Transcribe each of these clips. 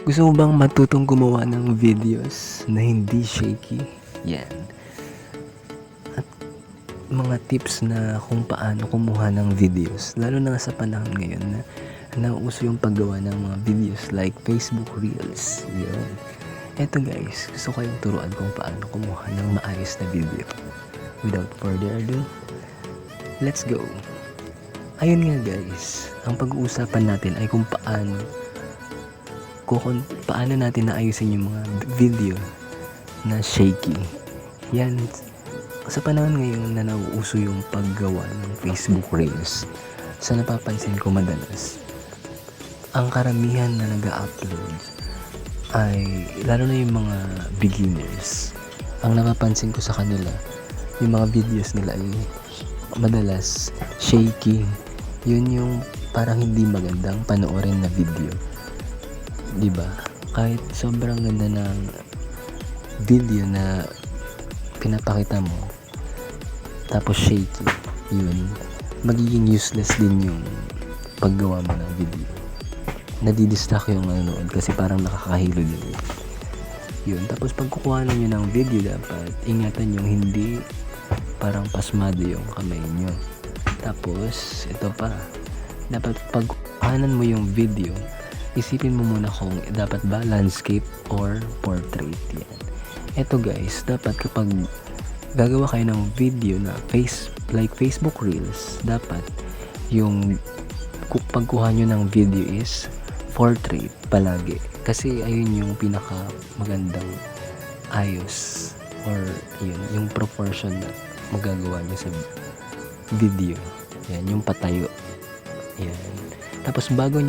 Gusto mo bang matutong gumawa ng videos na hindi shaky? Yan. At mga tips na kung paano kumuha ng videos. Lalo na sa panahon ngayon na nauuso yung paggawa ng mga videos like Facebook Reels. Yan. Eto guys, gusto ko kayong turuan kung paano kumuha ng maayos na video. Without further ado, let's go! Ayun nga guys, ang pag-uusapan natin ay kung paano natin naayusin yung mga video na shaky. Yan, sa panahon ngayon na nauuso yung paggawa ng Facebook Reels, sa napapansin ko madalas, ang karamihan na nag-upload ay, lalo na yung mga beginners, ang napapansin ko sa kanila, yung mga videos nila ay madalas shaky. Yun yung parang hindi magandang panoorin na video. Diba? Kahit sobrang ganda ng video na pinapakita mo, tapos shaky, yun, magiging useless din yung paggawa mo ng video. Nadidistract yung nanonood kasi parang nakakahilo din. Yun. Tapos pag kukuha nyo ng video, dapat ingatan yung hindi parang pasmado yung kamay nyo. Tapos, ito pa, dapat pag kuhanan mo yung video, isipin mo muna kung dapat ba landscape or portrait. Yan. Ito guys, dapat kapag gagawa kayo ng video na like Facebook Reels, dapat yung pagkuha nyo ng video is portrait palagi. Kasi ayun yung pinaka magandang ayos or yun, yung proportion na magagawa nyo sa video. Yan, yung patayo. Yan. Tapos bago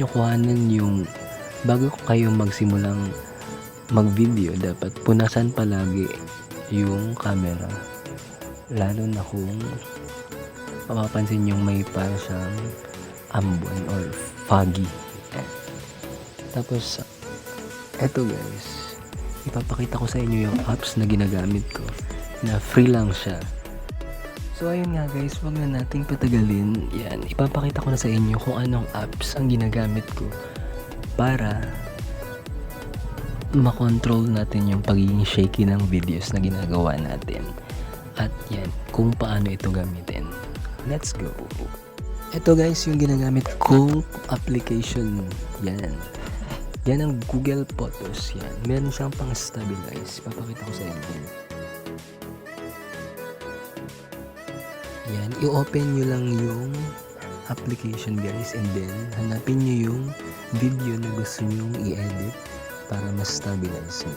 kayo magsimulang mag-video, dapat punasan palagi yung camera. Lalo na kung mapapansin yung may para siyang ambon or foggy. Yan. Tapos, eto guys, ipapakita ko sa inyo yung apps na ginagamit ko na free lang siya. So ayun nga guys, wag na nating patagalin. Yan, ipapakita ko na sa inyo kung anong apps ang ginagamit ko para makontrol natin yung pagiging shaky ng videos na ginagawa natin. At yan, kung paano ito gamitin. Let's go! Ito guys, yung ginagamit kong application. Yan. Yan ang Google Photos. Yan. Meron siyang pang stabilize. Ipapakita ko sa inyo. Yan, i-open nyo lang yung application guys, and then hanapin nyo yung video na gusto nyo i-edit para mas stabilize mo.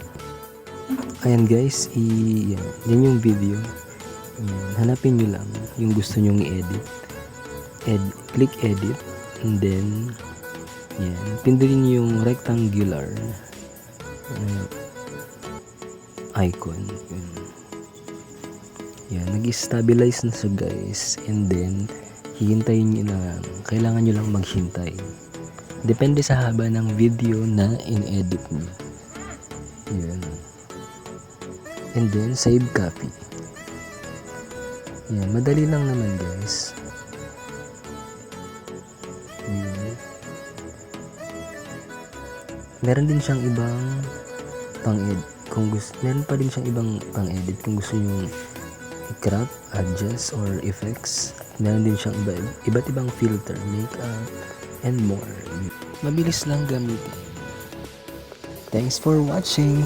Ayan guys, yan yung video. Yan, hanapin nyo lang yung gusto nyo i-edit. Click edit, and then yan, pindutin nyo yung rectangular icon. Yan, nag-stabilize na siya guys, and then hihintayin nyo lang, kailangan nyo lang maghintay, depende sa haba ng video na in-edit nyo. Yan, and then save copy. Yan, madali lang naman guys. Yan. Meron din siyang ibang pang-edit meron pa din siyang ibang pang-edit kung gusto nyo i-crop, adjust, or effects. Meron din siyang iba't ibang filter, makeup, and more. Mabilis lang gamitin. Thanks for watching!